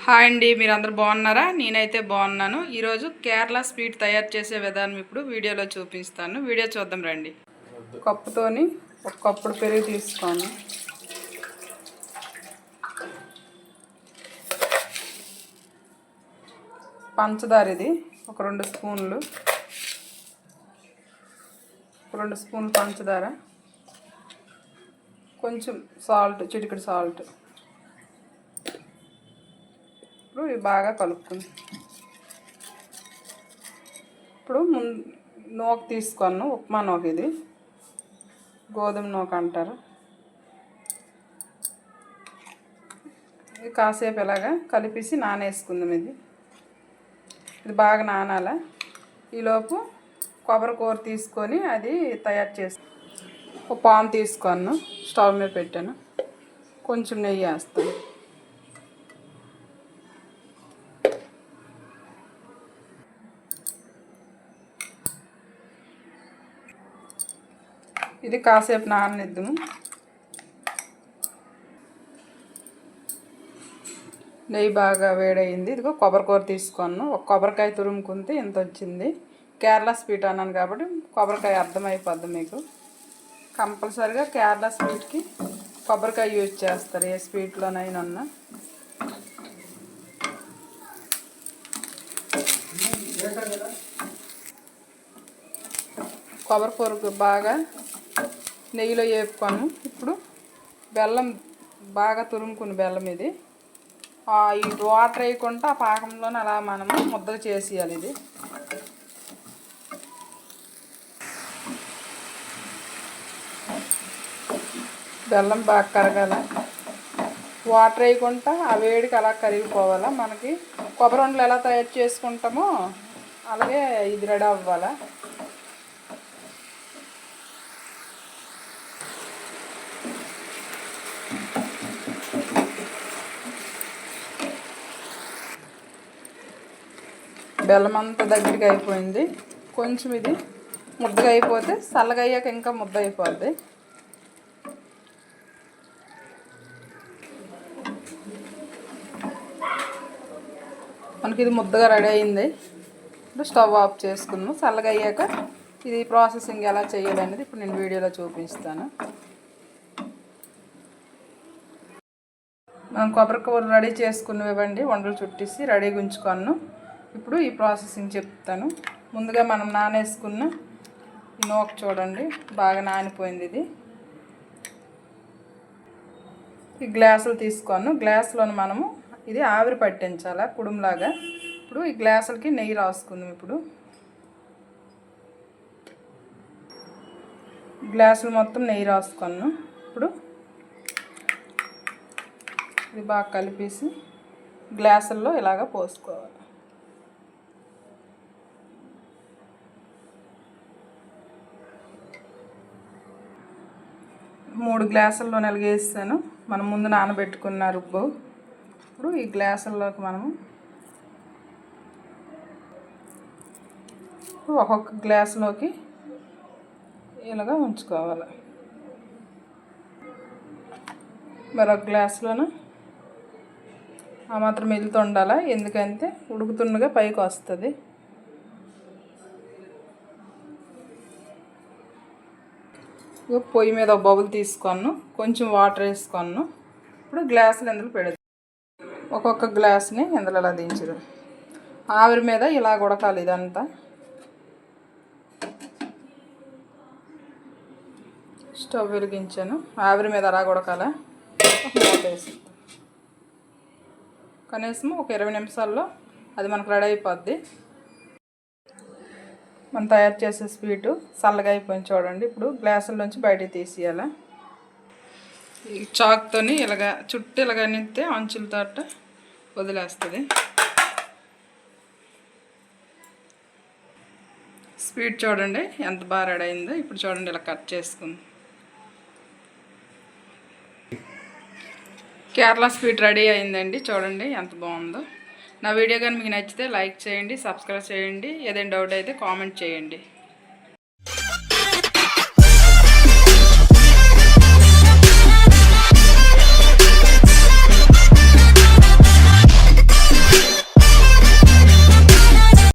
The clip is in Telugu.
హాయ్ అండి, మీరందరూ బాగున్నారా? నేనైతే బాగున్నాను. ఈరోజు కేరళ స్వీట్ తయారు చేసే విధానం ఇప్పుడు వీడియోలో చూపిస్తాను. వీడియో చూద్దాం రండి. కప్పుతోని ఒక కప్పుడు పెరుగు తీసుకోను. పంచదార ఇది ఒక 2 స్పూన్లు, 2 స్పూన్లు పంచదార, కొంచెం సాల్ట్, చిటికెడు సాల్ట్. ఇప్పుడు ఇవి బాగా కలుపుకుంది. ఇప్పుడు నూక తీసుకున్నాను, ఉప్మా నూక. ఇది గోధుమ నూక అంటారు. ఇది కాసేపు ఇలాగా కలిపేసి నానేసుకుందాం. ఇది బాగా నానాల. ఈలోపు కొబ్బరి కూర తీసుకొని అది తయారు చేసి ఒక పాన్ తీసుకున్నాను, స్టవ్ మీద పెట్టాను. కొంచెం నెయ్యి వేస్తాను. ఇది కాసేపు నాననిద్దాము. నెయ్యి బాగా వేడయింది. ఇదిగో కొబ్బరి కూర తీసుకున్నాను. ఒక కొబ్బరికాయ తురుముకుంటే ఇంత వచ్చింది. కేరళ స్వీట్ అన్నాను కాబట్టి కొబ్బరికాయ అర్థమైపోద్ది మీకు. కంపల్సరిగా కేరళ స్వీట్కి కొబ్బరికాయ యూజ్ చేస్తారు, ఏ స్వీట్లోనైనా. కొబ్బరి కూరకు బాగా నెయ్యిలో వేపుకోను. ఇప్పుడు బెల్లం బాగా తురుముకుని బెల్లం ఇది ఈ వాటర్ వేయకుండా ఆ పాకంలోనే అలా మనము ముద్దలు చేసేయాలి. ఇది బెల్లం బాగా కరగాల. వాటర్ వేయకుండా ఆ వేడికి అలా కరిగిపోవాలా. మనకి కొబ్బరి ఉండలు ఎలా తయారు చేసుకుంటామో అలాగే ఇది రెడీ అవ్వాలా. బెల్లం అంతా దగ్గరికి అయిపోయింది. కొంచెం ఇది ముద్దగా అయిపోతే చల్లగా అయ్యాక ఇంకా ముద్ద అయిపోద్ది. మనకి ఇది ముద్దగా రెడీ అయింది. ఇప్పుడు స్టవ్ ఆఫ్ చేసుకున్నాము. చల్లగా అయ్యాక ఇది ప్రాసెసింగ్ ఎలా చేయాలనేది ఇప్పుడు నేను వీడియోలో చూపిస్తాను. మనం కొబ్బరికూర రెడీ చేసుకున్నవివ్వండి, వండలు చుట్టేసి రెడీగా ఉంచుకున్నాను. ఇప్పుడు ఈ ప్రాసెసింగ్ చెప్తాను. ముందుగా మనం నానేసుకున్న ఈ నూక చూడండి, బాగా నానిపోయింది. ఈ గ్లాసులు తీసుకున్నాను. గ్లాసులోని మనము ఇది ఆవిరి పట్టించాలా కుడుంలాగా. ఇప్పుడు ఈ గ్లాసులకి నెయ్యి రాసుకుందాం. ఇప్పుడు గ్లాసులు మొత్తం నెయ్యి రాసుకున్నాను. ఇప్పుడు ఇది బాగా కలిపేసి గ్లాసుల్లో ఇలాగ పోసుకోవాలి. 3 గ్లాసుల్లో నలిగేస్తాను. మనం ముందు నానబెట్టుకున్న రుబ్బు ఇప్పుడు ఈ గ్లాసుల్లోకి మనము ఒక్కొక్క గ్లాసులోకి ఇలాగ ఉంచుకోవాలి. మరొక గ్లాసులోన ఆ మాత్రం మిగులుతూ ఉండాలి, ఎందుకంటే ఉడుకుతుండగా పైకి వస్తుంది. పొయ్యి మీద ఒక బౌల్ తీసుకున్నాను, కొంచెం వాటర్ వేసుకున్నాను. ఇప్పుడు గ్లాసులు ఇందులో పెడతాను. ఒక్కొక్క గ్లాస్ని ఇందులో అలా దించడం. ఆవిరి మీద ఇలా ఉడకాలి. ఇదంతా స్టవ్ వెలిగించాను. ఆవిరి మీద అలా ఉడకాలి. మూత వేసి కనీసం ఒక 20 నిమిషాల్లో అది మనకు రెడీ అయిపోద్ది. మనం తయారు చేసే స్వీటు చల్లగా అయిపోయింది చూడండి. ఇప్పుడు గ్లాసుల్లోంచి బయటికి తీసేయాలి. ఈ చాక్తోని ఇలాగ చుట్టూ ఇలాగ నింతే అంచులతో వదిలేస్తుంది. స్వీట్ చూడండి ఎంత బాగా రెడీ అయిందో. ఇప్పుడు చూడండి ఇలా కట్ చేసుకుంది. కేరళ స్వీట్ రెడీ అయిందండి. చూడండి ఎంత బాగుందో. నా వీడియో కానీ మీకు నచ్చితే లైక్ చేయండి, సబ్స్క్రైబ్ చేయండి. ఏదైనా డౌట్ అయితే కామెంట్ చేయండి.